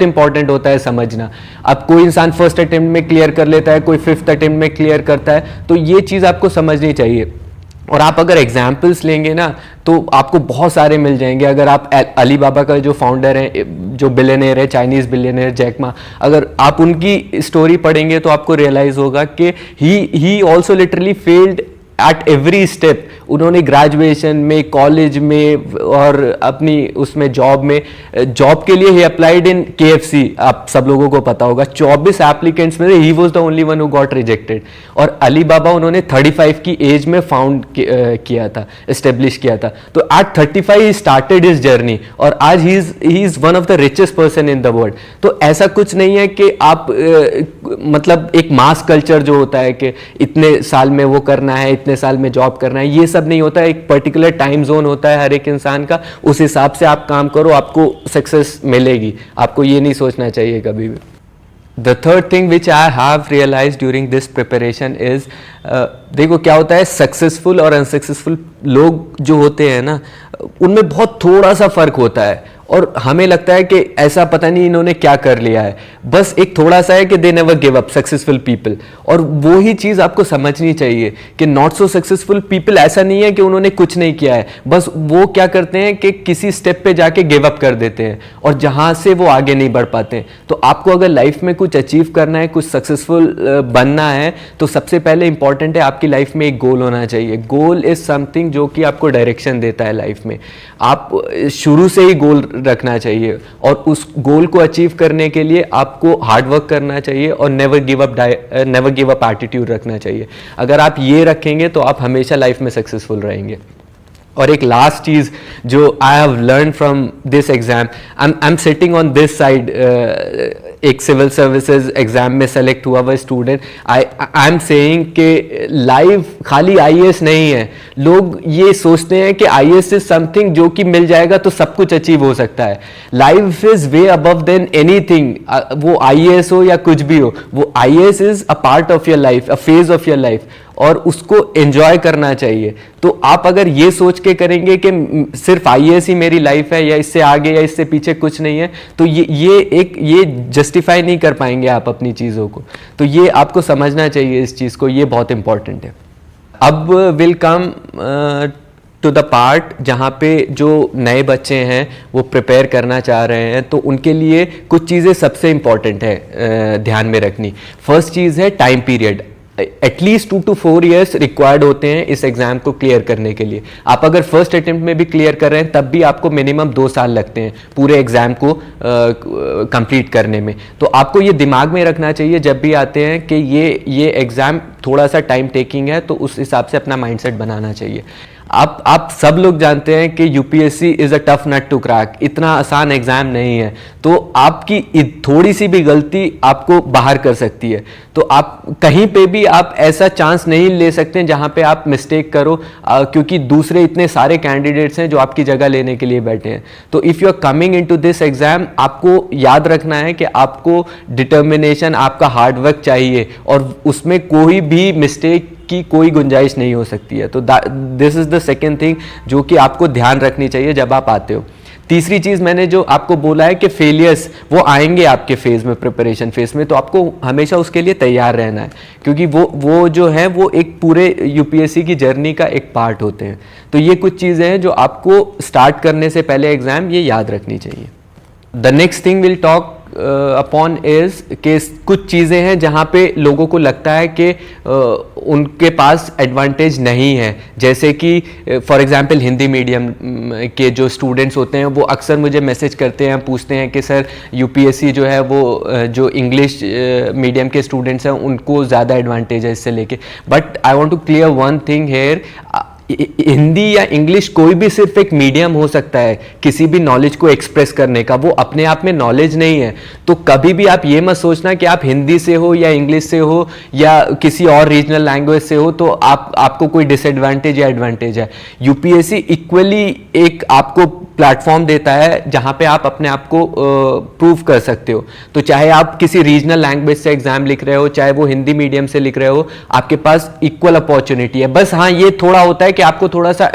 Important होता है समझना। अब कोई इंसान फर्स्ट अटेम्प्ट में क्लियर कर लेता है, कोई फिफ्थ अटेम्प्ट में क्लियर करता है, तो ये चीज़ आपको समझनी चाहिए। और आप अगर एग्जाम्पल्स लेंगे ना तो आपको बहुत सारे मिल जाएंगे। अगर आप अली बाबा का जो फाउंडर है, जो बिलियनेयर है, चाइनीज़ बिलियनेयर जैक मा, अगर आप उनकी स्टोरी पढ़ेंगे तो आपको रियलाइज़ होगा कि he also literally failed at every step. उन्होंने ग्रेजुएशन में, कॉलेज में और अपनी उसमें जॉब के लिए ही अप्लाइड इन KFC। आप सब लोगों को पता होगा 24 एप्लीकेंट्स में he was the only one who got rejected. और अली बाबा उन्होंने 35 की एज में फाउंड किया था, एस्टेब्लिश किया था। तो एट 35 ही स्टार्टेड हिज जर्नी और आज ही is one of the richest person in the world. तो ऐसा कुछ नहीं है कि आप मतलब एक मास कल्चर जो होता है कि इतने साल में वो करना है, इतने साल में जॉब करना है, ये सब नहीं होता है। एक पर्टिकुलर टाइम जोन होता है हर एक इंसान का, उस हिसाब से आप काम करो, आपको सक्सेस मिलेगी। आपको ये नहीं सोचना चाहिए कभी भी। The third thing which I have realise during this preparation is, देखो क्या होता है, सक्सेसफुल और अनसक्सेसफुल लोग जो होते हैं ना, उनमें बहुत थोड़ा सा फर्क होता है। और हमें लगता है कि ऐसा पता नहीं इन्होंने क्या कर लिया है, बस एक थोड़ा सा है कि they never give up, successful people. और वो ही चीज़ आपको समझनी चाहिए कि नॉट सो सक्सेसफुल पीपल ऐसा नहीं है कि उन्होंने कुछ नहीं किया है, बस वो क्या करते हैं कि किसी स्टेप पे जाके गिव अप कर देते हैं और जहाँ से वो आगे नहीं बढ़ पाते हैं। तो आपको अगर लाइफ में कुछ अचीव करना है, कुछ सक्सेसफुल बनना है, तो सबसे पहले इंपॉर्टेंट है आपकी लाइफ में एक गोल होना चाहिए। गोल इज समथिंग जो कि आपको डायरेक्शन देता है लाइफ में। आप शुरू से ही गोल रखना चाहिए और उस गोल को अचीव करने के लिए आपको हार्ड वर्क करना चाहिए और नेवर गिव अप एटीट्यूड रखना चाहिए। अगर आप ये रखेंगे तो आप हमेशा लाइफ में सक्सेसफुल रहेंगे। और एक लास्ट चीज़ जो I have learn from this exam, I am sitting on this side, एक सिविल सर्विसेज एग्जाम में सेलेक्ट हुआ हुआ स्टूडेंट। आई एम सेइंग कि लाइफ खाली IAS नहीं है। लोग ये सोचते हैं कि IAS इज समथिंग जो कि मिल जाएगा तो सब कुछ अचीव हो सकता है। Life is way above than anything, वो IAS हो या कुछ भी हो, वो IAS is a part of your life, a phase of your life, और उसको एंजॉय करना चाहिए। तो आप अगर ये सोच के करेंगे कि सिर्फ IAS ही मेरी लाइफ है या इससे आगे या इससे पीछे कुछ नहीं है, तो ये जस्टिफाई नहीं कर पाएंगे आप अपनी चीज़ों को। तो ये आपको समझना चाहिए इस चीज़ को, ये बहुत इंपॉर्टेंट है। अब will come to the part जहाँ पे जो नए बच्चे हैं वो प्रिपेयर करना चाह रहे हैं, तो उनके लिए कुछ चीज़ें सबसे इंपॉर्टेंट है ध्यान में रखनी। फर्स्ट चीज़ है time period. At least 2 to 4 years required होते हैं इस एग्जाम को क्लियर करने के लिए। आप अगर फर्स्ट अटेम्प्ट में भी क्लियर कर रहे हैं तब भी आपको मिनिमम 2 साल लगते हैं पूरे एग्जाम को कंप्लीट करने में। तो आपको ये दिमाग में रखना चाहिए जब भी आते हैं कि ये एग्जाम थोड़ा सा टाइम टेकिंग है, तो उस हिसाब से अपना माइंडसेट बनाना चाहिए। आप सब लोग जानते हैं कि UPSC is a tough nut to crack, इतना आसान एग्जाम नहीं है। तो आपकी थोड़ी सी भी गलती आपको बाहर कर सकती है। तो आप कहीं पे भी आप ऐसा चांस नहीं ले सकते जहां पे आप मिस्टेक करो, क्योंकि दूसरे इतने सारे कैंडिडेट्स हैं जो आपकी जगह लेने के लिए बैठे हैं। तो if you are coming into this exam, आपको याद रखना है कि आपको डिटर्मिनेशन, आपका हार्डवर्क चाहिए और उसमें कोई भी मिस्टेक की कोई गुंजाइश नहीं हो सकती है। तो this is the second thing जो कि आपको ध्यान रखनी चाहिए जब आप आते हो। तीसरी चीज़ मैंने जो आपको बोला है कि फेलियर्स वो आएंगे आपके फेज में, प्रिपरेशन फेज में, तो आपको हमेशा उसके लिए तैयार रहना है, क्योंकि वो जो है वो एक पूरे UPSC की जर्नी का एक पार्ट होते हैं। तो ये कुछ चीज़ें हैं जो आपको स्टार्ट करने से पहले एग्जाम ये याद रखनी चाहिए। The next thing will talk upon is कि कुछ चीज़ें हैं जहाँ पे लोगों को लगता है कि उनके पास एडवांटेज नहीं है। जैसे कि फॉर एग्जांपल हिंदी मीडियम के जो स्टूडेंट्स होते हैं वो अक्सर मुझे मैसेज करते हैं, पूछते हैं कि सर UPSC जो है वो जो इंग्लिश मीडियम के स्टूडेंट्स हैं उनको ज़्यादा एडवांटेज है इससे लेके। But I want to clear one thing here, Hindi या इंग्लिश कोई भी सिर्फ एक मीडियम हो सकता है किसी भी नॉलेज को एक्सप्रेस करने का, वो अपने आप में नॉलेज नहीं है। तो कभी भी आप ये मत सोचना कि आप हिंदी से हो या इंग्लिश से हो या किसी और रीजनल लैंग्वेज से हो तो आपको कोई डिसएडवांटेज या एडवांटेज है। UPSC इक्वली एक आपको प्लेटफॉर्म देता है जहां पे आप अपने आप को प्रूव कर सकते हो। तो चाहे आप किसी रीजनल लैंग्वेज से एग्जाम लिख रहे हो, चाहे वो हिंदी मीडियम से लिख रहे हो, आपके पास इक्वल अपॉर्चुनिटी है। बस हाँ, ये थोड़ा होता है कि आपको थोड़ा सा